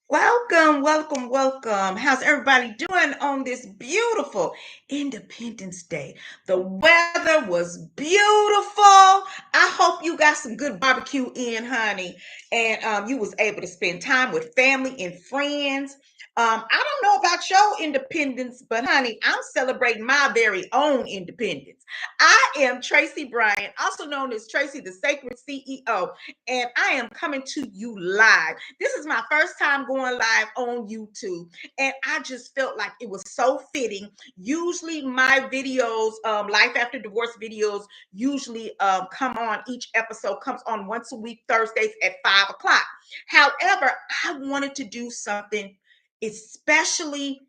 Welcome, welcome, welcome. How's everybody doing on this beautiful Independence Day? The weather was beautiful. I hope you got some good barbecue in, honey, and you was able to spend time with family and friends. I don't know about your independence, but honey, I'm celebrating my very own independence. I am Tracey Bryant, also known as Tracey the Sacred CEO, and I am coming to you live. This is my first time going live on YouTube, and I just felt like it was so fitting. Usually, my videos, life after divorce videos, usually come on. Each episode comes on once a week, Thursdays at 5 o'clock. However, I wanted to do something especially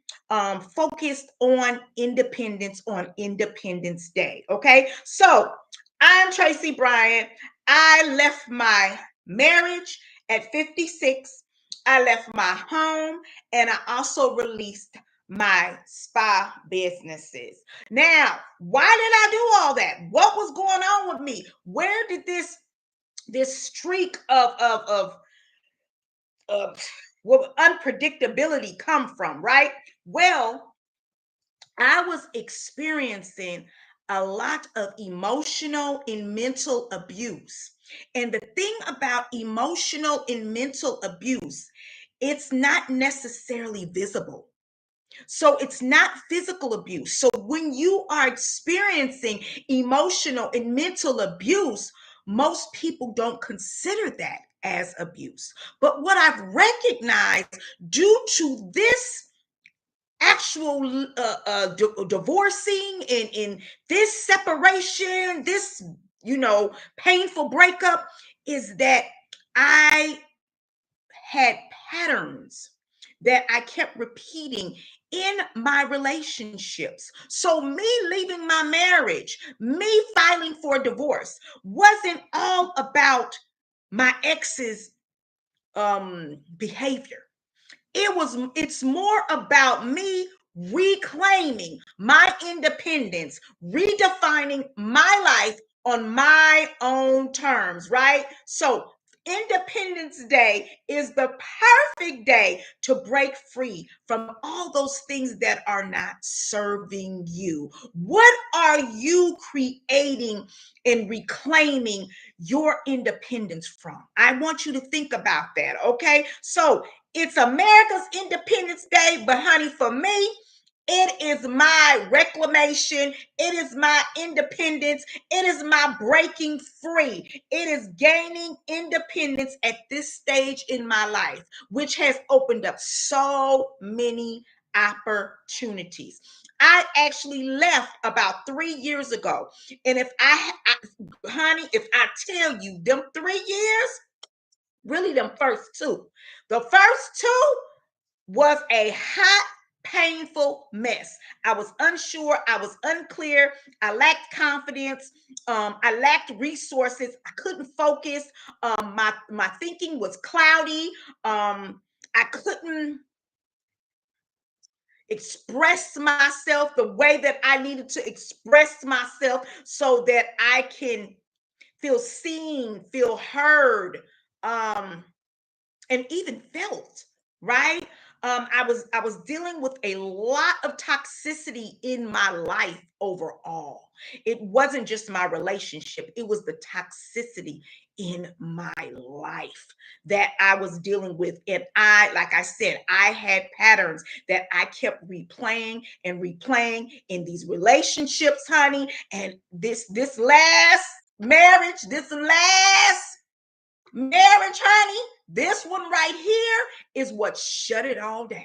focused on independence on Independence Day. Okay, so I'm Tracey Bryant. I left my marriage at 56. I left my home and I also released my spa businesses. Now, why did I do all that? What was going on with me? Where did this streak of what unpredictability come from, right? Well, I was experiencing a lot of emotional and mental abuse. And the thing about emotional and mental abuse, it's not necessarily visible. So it's not physical abuse. So when you are experiencing emotional and mental abuse, most people don't consider that as abuse. But what I've recognized due to this actual divorcing and in this separation, this painful breakup, is that I had patterns that I kept repeating in my relationships. So, me leaving my marriage, me filing for divorce, wasn't all about my ex's behavior. It's more about me reclaiming my independence, redefining my life on my own terms, right? So Independence Day is the perfect day to break free from all those things that are not serving you. What are you creating and reclaiming your independence from? I want you to think about that, okay? So it's America's Independence Day, but honey, for me, it is my reclamation. It is my independence. It is my breaking free. It is gaining independence at this stage in my life, which has opened up so many opportunities. I actually left about 3 years ago. And honey, if I tell you them 3 years, really them first two, the first two was a hot, painful mess. I was unsure. I was unclear. I lacked confidence. I lacked resources. I couldn't focus. My thinking was cloudy. I couldn't express myself the way that I needed to express myself so that I can feel seen, feel heard, um, and even felt, right. I was dealing with a lot of toxicity in my life overall. It wasn't just my relationship, it was the toxicity in my life that I was dealing with. And like I said, I had patterns that I kept replaying and replaying in these relationships, honey. And this last marriage, this last marriage, honey, this one right here is what shut it all down.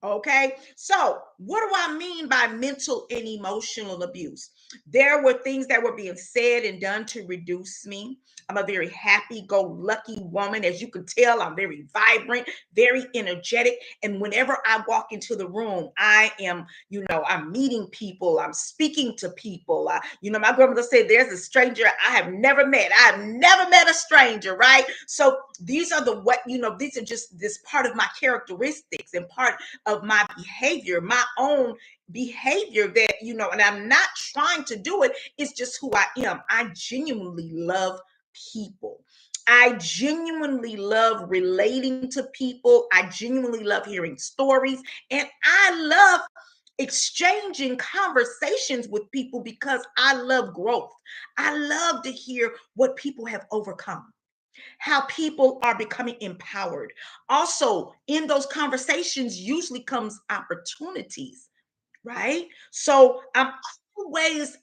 Okay, so what do I mean by mental and emotional abuse? There were things that were being said and done to reduce me. I'm a very happy go lucky woman. As you can tell, I'm very vibrant, very energetic. And whenever I walk into the room, I am, I'm meeting people, I'm speaking to people. My grandmother said, there's a stranger I have never met. I've never met a stranger, right? So these are these are just this part of my characteristics and part of my behavior, my own behavior that, and I'm not trying to do it. It's just who I am. I genuinely love people. I genuinely love relating to people. I genuinely love hearing stories. And I love exchanging conversations with people because I love growth. I love to hear what people have overcome, how people are becoming empowered. Also, in those conversations usually comes opportunities, right? So I'm always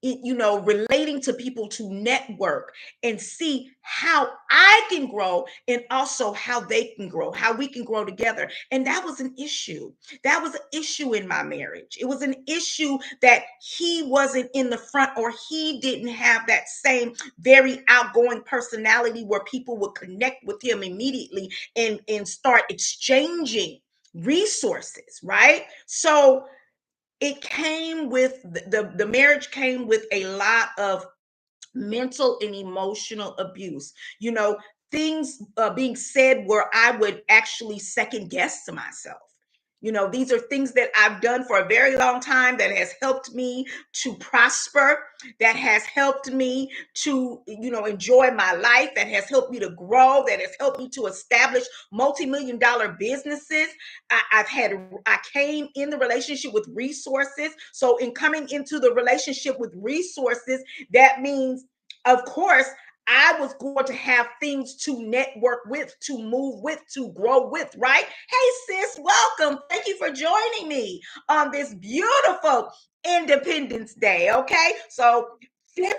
relating to people to network and see how I can grow and also how they can grow, how we can grow together. And that was an issue. That was an issue in my marriage. It was an issue that he wasn't in the front, or he didn't have that same very outgoing personality where people would connect with him immediately and start exchanging resources, right? So it came with the marriage came with a lot of mental and emotional abuse. Things being said where I would actually second guess to myself. These are things that I've done for a very long time that has helped me to prosper, that has helped me to, enjoy my life, that has helped me to grow, that has helped me to establish multi-million dollar businesses. I came in the relationship with resources. So in coming into the relationship with resources, that means, of course, I was going to have things to network with, to move with, to grow with, right? Hey, sis, welcome. Thank you for joining me on this beautiful Independence Day. Okay. So 50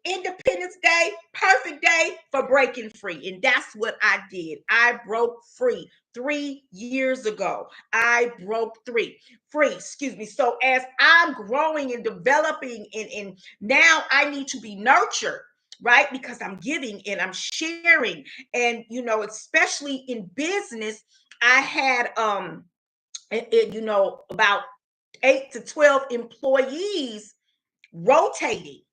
Independence Day, perfect day for breaking free. And that's what I did. I broke free 3 years ago. I broke free, excuse me. So as I'm growing and developing, and now I need to be nurtured, right? Because I'm giving and I'm sharing. And, especially in business, I had, about 8 to 12 employees rotating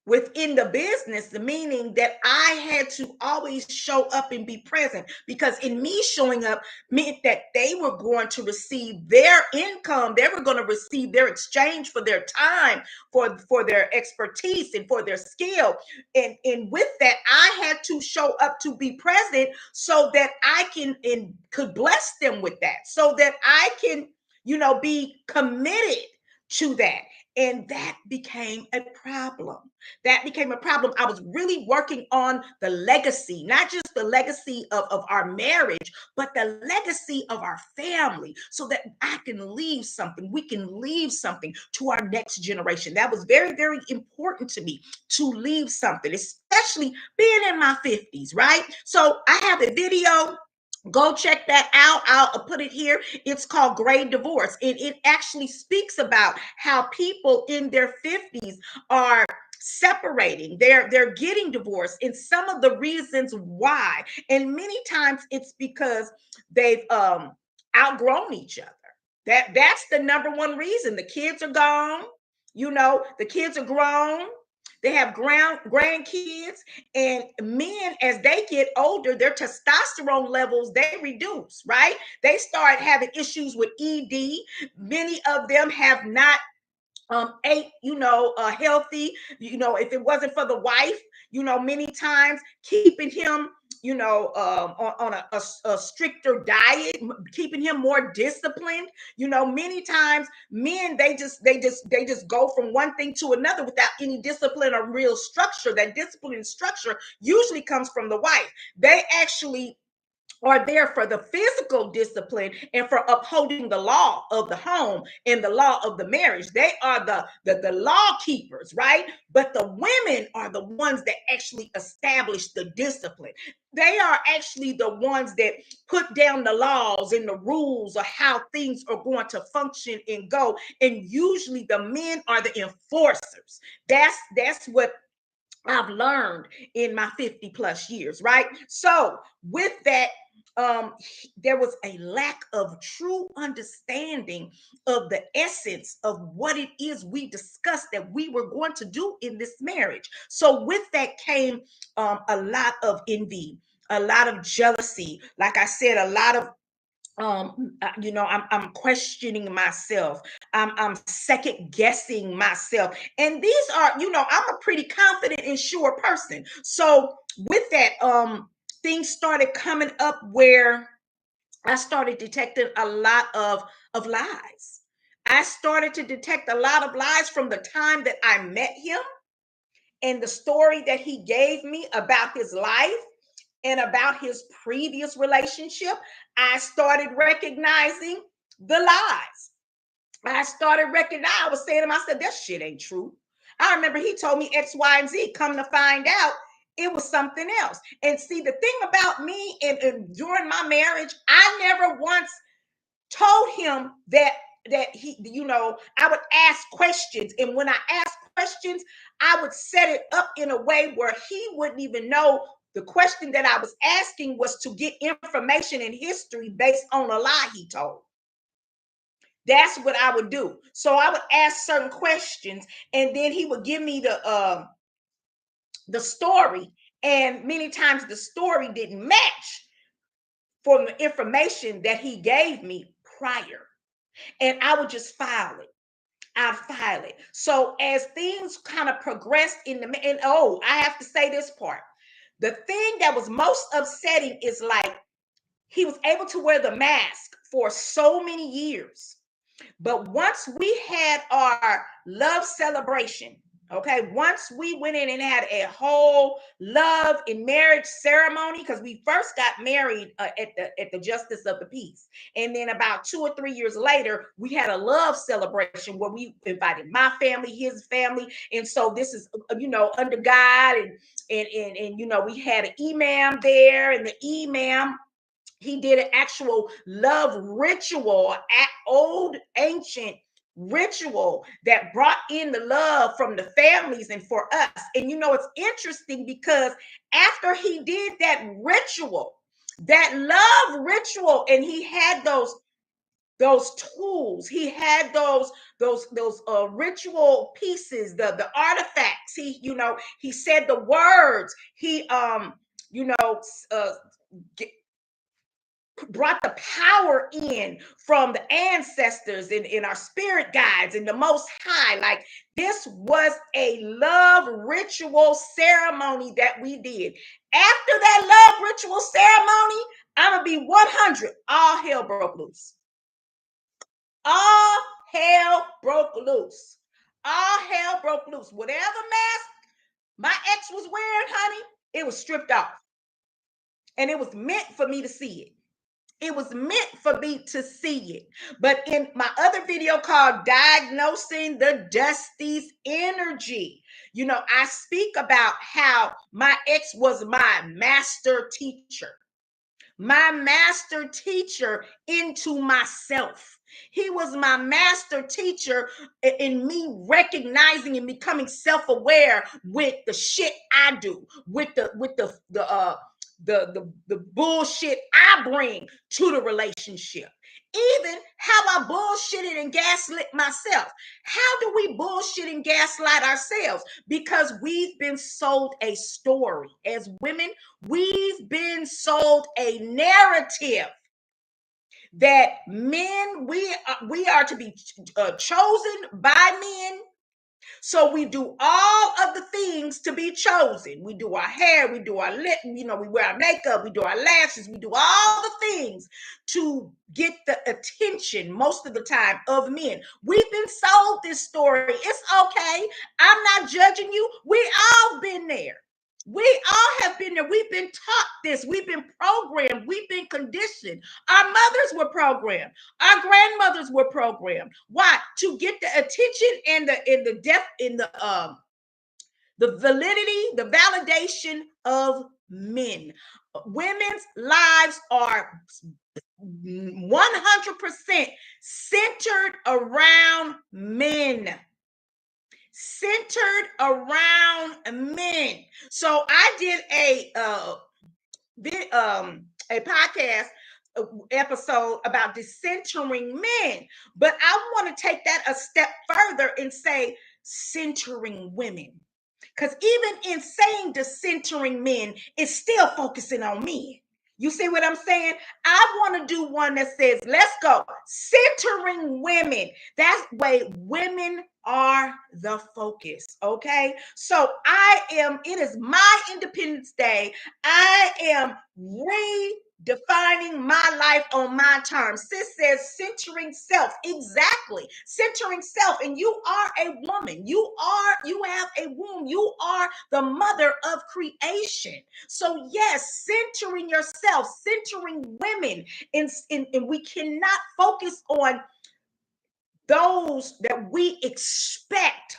within the business, the meaning that I had to always show up and be present, because in me showing up meant that they were going to receive their income, they were going to receive their exchange for their time, for their expertise and for their skill. And with that, I had to show up to be present so that I can and could bless them with that, so that I can, be committed to that. And that became a problem. I was really working on the legacy, not just the legacy of our marriage, but the legacy of our family, so that I can leave something. We can leave something to our next generation. That was very, very important to me, to leave something, especially being in my 50s, right? So I have a video. Go check that out. I'll put it here. It's called Grade Divorce. It actually speaks about how people in their 50s are separating, they're getting divorced, and some of the reasons why. And many times it's because they've outgrown each other. That's the number one reason. The kids are gone, the kids are grown, they have grandkids. And men, as they get older, their testosterone levels, they reduce, right? They start having issues with ED. Many of them have not ate, healthy, if it wasn't for the wife, many times keeping him, on a stricter diet, keeping him more disciplined. Many times men, they just go from one thing to another without any discipline or real structure. That discipline and structure usually comes from the wife. They actually are there for the physical discipline and for upholding the law of the home and the law of the marriage. They are the law keepers, right? But the women are the ones that actually establish the discipline. They are actually the ones that put down the laws and the rules of how things are going to function and go. And usually the men are the enforcers. That's what I've learned in my 50 plus years, right? So with that, there was a lack of true understanding of the essence of what it is we discussed that we were going to do in this marriage. So with that came a lot of envy, a lot of jealousy. Like I said, a lot of I'm questioning myself. I'm second guessing myself. And these are, I'm a pretty confident and sure person. So with that, things started coming up where I started detecting a lot of lies. I started to detect a lot of lies from the time that I met him and the story that he gave me about his life and about his previous relationship. I started recognizing the lies. I started recognizing, I was saying to myself, that shit ain't true. I remember he told me X, Y, and Z. Come to find out, it was something else. And see, the thing about me and during my marriage, I never once told him that he, I would ask questions. And when I asked questions, I would set it up in a way where he wouldn't even know the question that I was asking was to get information and history based on a lie he told. That's what I would do. So I would ask certain questions, and then he would give me the story. And many times the story didn't match from the information that he gave me prior. And I would just file it. I file it. So as things kind of progressed and I have to say this part. The thing that was most upsetting is like he was able to wear the mask for so many years. But once we had our love celebration, okay, once we went in and had a whole love and marriage ceremony, because we first got married at the Justice of the Peace, and then about 2 or 3 years later, we had a love celebration where we invited my family, his family, and so this is under God, and we had an imam there, and the imam, he did an actual love ritual, old ancient ritual that brought in the love from the families and for us. And it's interesting because after he did that love ritual, and he had those tools, he had those ritual pieces, the artifacts, he said the words, he you know uh brought the power in from the ancestors and our spirit guides and the most high. Like, this was a love ritual ceremony that we did. After that love ritual ceremony, I'm gonna be 100. All hell broke loose. All hell broke loose. All hell broke loose. Whatever mask my ex was wearing, honey, it was stripped off. And it was meant for me to see it. It was meant for me to see it. But in my other video called Diagnosing the Dusty's Energy, I speak about how my ex was my master teacher. My master teacher into myself. He was my master teacher in me recognizing and becoming self-aware with the shit I do, with the bullshit I bring to the relationship. Even how I bullshitted and gaslit myself. How do we bullshit and gaslight ourselves? Because we've been sold a story. As women, we've been sold a narrative that men, we are to be chosen by men. So we do all of the things to be chosen. We do our hair, we do our lip, we wear our makeup, we do our lashes, we do all the things to get the attention most of the time of men. We've been sold this story. It's okay. I'm not judging you. We all been there. We all have been there. We've been taught this. We've been programmed. We've been conditioned. Our mothers were programmed. Our grandmothers were programmed. Why? To get the attention and the validity, the validation of men. Women's lives are 100% centered around men. Centered around men. So I did a podcast episode about decentering men, but I want to take that a step further and say centering women, because even in saying decentering men, it's still focusing on men. You see what I'm saying? I want to do one that says, let's go, centering women. That way, women are the focus. Okay. So it is my Independence Day. I am redefining my life on my terms. Sis says centering self. Exactly. Centering self. And you are a woman. You have a womb. You are the mother of creation. So yes, centering yourself, centering women, and we cannot focus on those that we expect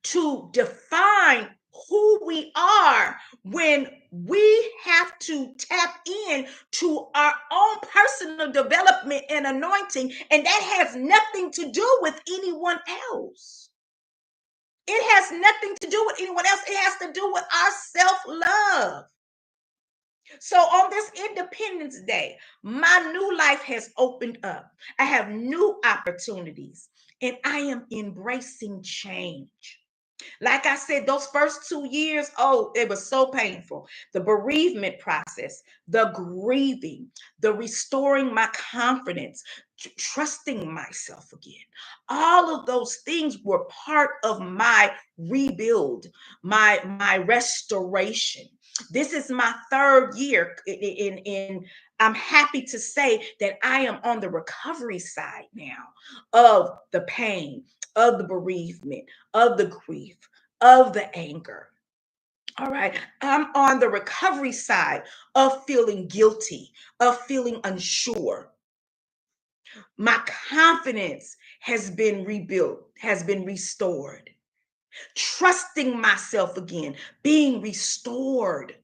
to define who we are when we have to tap in to our own personal development and anointing, and that has nothing to do with anyone else. It has nothing to do with anyone else. It has to do with our self-love. So on this Independence Day, my new life has opened up. I have new opportunities, and I am embracing change. Like I said, those first 2 years, oh, it was so painful. The bereavement process, the grieving, the restoring my confidence, trusting myself again. All of those things were part of my rebuild, my restoration. This is my third year in I'm happy to say that I am on the recovery side now of the pain, of the bereavement, of the grief, of the anger. All right. I'm on the recovery side of feeling guilty, of feeling unsure. My confidence has been rebuilt, has been restored. Trusting myself again, being restored.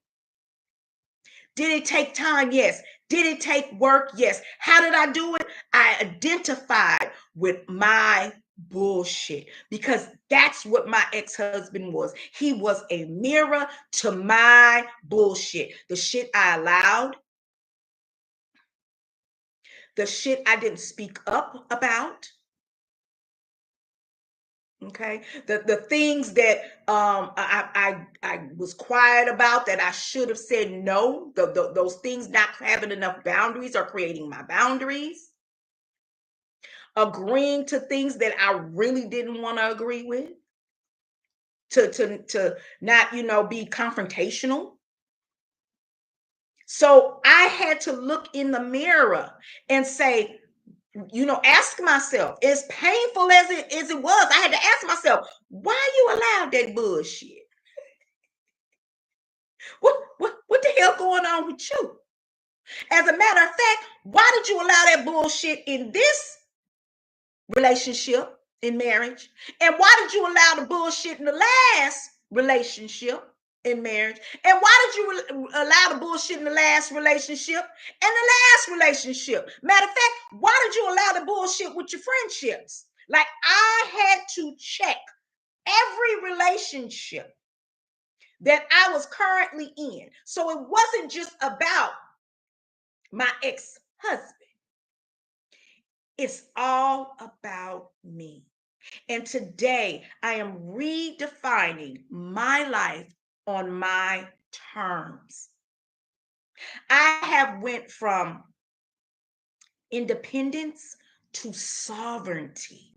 Did it take time? Yes. Did it take work? Yes. How did I do it? I identified with my bullshit, because that's what my ex-husband was. He was a mirror to my bullshit. The shit I allowed, the shit I didn't speak up about. Okay, the things that I was quiet about, that I should have said no. Those things, not having enough boundaries or creating my boundaries, agreeing to things that I really didn't want to agree with, to not be confrontational. So I had to look in the mirror and say, ask myself, as painful as it was, I had to ask myself, why you allowed that bullshit? What the hell going on with you? As a matter of fact, why did you allow that bullshit in this relationship, in marriage? And why did you allow the bullshit in the last relationship, in marriage? And why did you allow the bullshit in the last relationship and the last relationship? Matter of fact, why did you allow the bullshit with your friendships? Like, I had to check every relationship that I was currently in. So it wasn't just about my ex-husband. It's all about me. And today I am redefining my life on my terms. I have went from independence to sovereignty.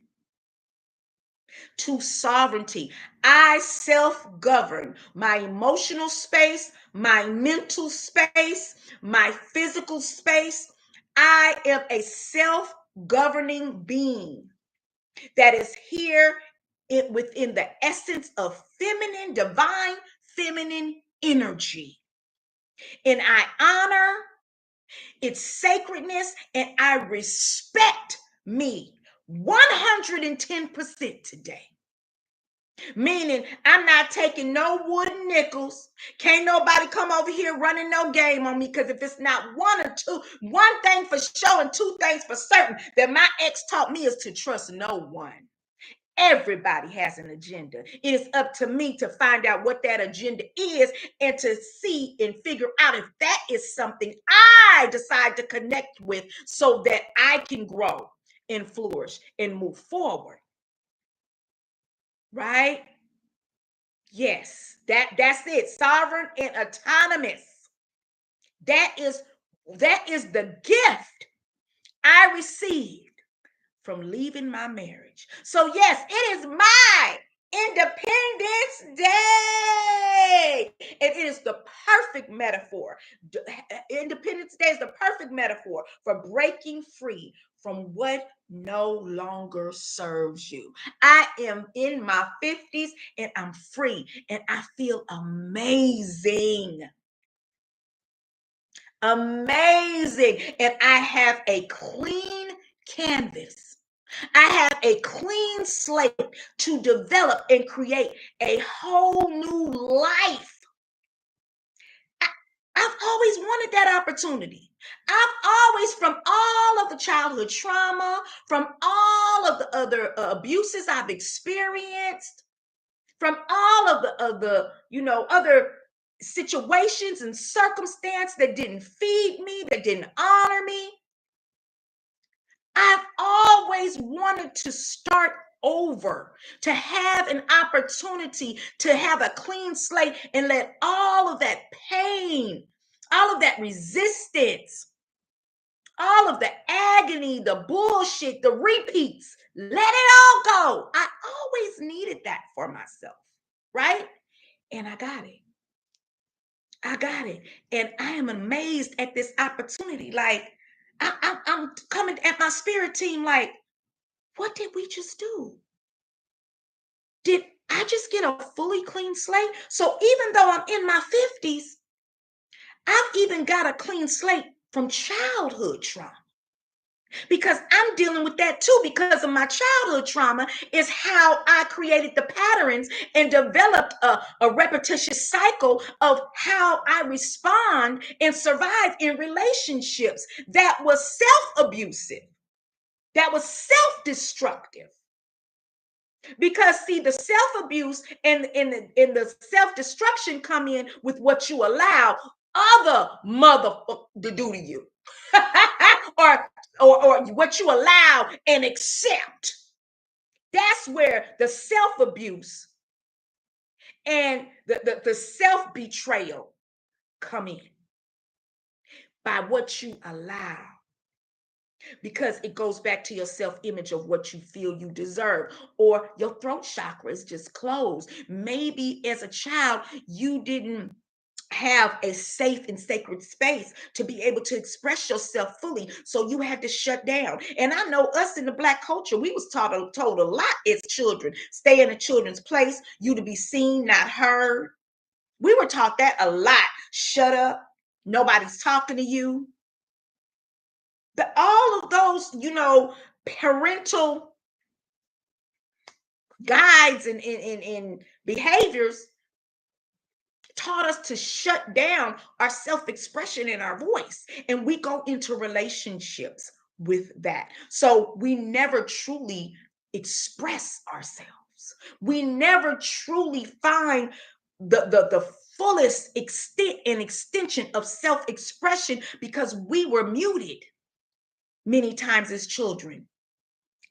To sovereignty. I self-govern my emotional space, my mental space, my physical space. I am a self-governing being that is here within the essence of feminine, divine feminine energy. And I honor its sacredness, and I respect me 110% today. Meaning, I'm not taking no wooden nickels. Can't nobody come over here running no game on me, because if it's not one thing for sure and two things for certain that my ex taught me, is to trust no one. Everybody has an agenda. It is up to me to find out what that agenda is, and to see and figure out if that is something I decide to connect with, so that I can grow and flourish and move forward. Right? Yes, that's it. Sovereign and autonomous. That is the gift I received from leaving my marriage. So yes, it is my Independence Day. And it is the perfect metaphor. Independence Day is the perfect metaphor for breaking free from what no longer serves you. I am in my 50s and I'm free and I feel amazing. Amazing. And I have a clean canvas. I have a clean slate to develop and create a whole new life. I've always wanted that opportunity. I've always, from all of the childhood trauma, from all of the other abuses I've experienced, from all of the other situations and circumstance that didn't feed me, that didn't honor me, I've always wanted to start over, to have an opportunity to have a clean slate and let all of that pain, all of that resistance, all of the agony, the bullshit, the repeats, let it all go. I always needed that for myself, right? And I got it. I got it. And I am amazed at this opportunity. Like, I'm coming at my spirit team like, what did we just do? Did I just get a fully clean slate? So even though I'm in my 50s, I've even got a clean slate from childhood trauma. Because I'm dealing with that too, because of my childhood trauma is how I created the patterns and developed a repetitious cycle of how I respond and survive in relationships that was self-abusive, that was self-destructive. Because see, the self-abuse and the self-destruction come in with what you allow other motherfucker to do to you. or what you allow and accept. That's where the self-abuse and the self-betrayal come in, by what you allow. Because it goes back to your self-image of what you feel you deserve, or your throat chakra is just closed. Maybe as a child, you didn't have a safe and sacred space to be able to express yourself fully, so you had to shut down. And I know us in the Black culture, we was told a lot as children: stay in a children's place, you to be seen, not heard. We were taught that a lot. Shut up, nobody's talking to you. All of those, parental guides and behaviors taught us to shut down our self-expression and our voice. And we go into relationships with that. So we never truly express ourselves. We never truly find the fullest extent and extension of self-expression, because we were muted many times as children.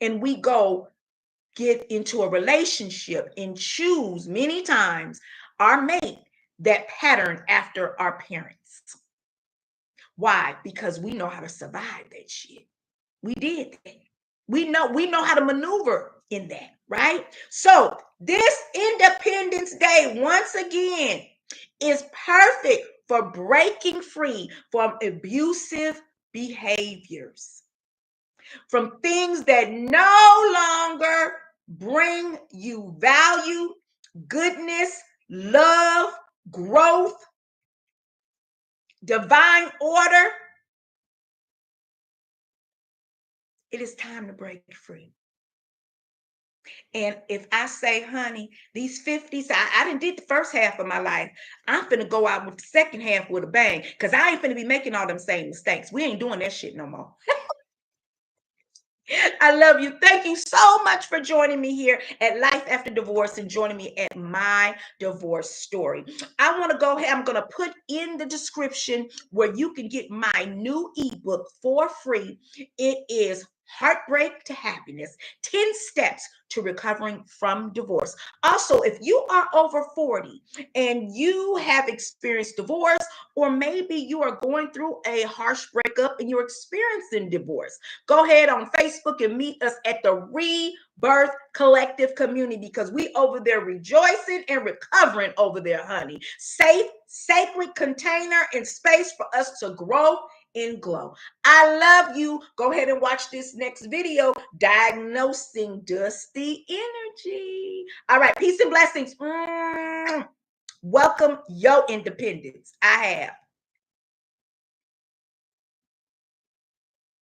And we go get into a relationship and choose many times our mate that pattern after our parents. Why? Because we know how to survive that shit. We did that. We know how to maneuver in that, right? So this Independence Day, once again, is perfect for breaking free from abusive behaviors, from things that no longer bring you value, goodness, love, growth, divine order. It is time to break free. And if I say, honey, these 50s, I didn't did the first half of my life. I'm finna go out with the second half with a bang, because I ain't finna be making all them same mistakes. We ain't doing that shit no more. I love you. Thank you so much for joining me here at Life After Divorce and joining me at my divorce story. I want to go ahead. I'm going to put in the description where you can get my new ebook for free. It is Heartbreak to Happiness, 10 Steps to Recovering from Divorce. Also, if you are over 40 and you have experienced divorce, or maybe you are going through a harsh breakup and you're experiencing divorce, go ahead on Facebook and meet us at the Rebirth Collective Community, because we over there rejoicing and recovering over there, honey. Safe, sacred container and space for us to grow and glow. I love you. Go ahead and watch this next video, Diagnosing Dusty Energy. All right, peace and blessings. Welcome your independence. I have.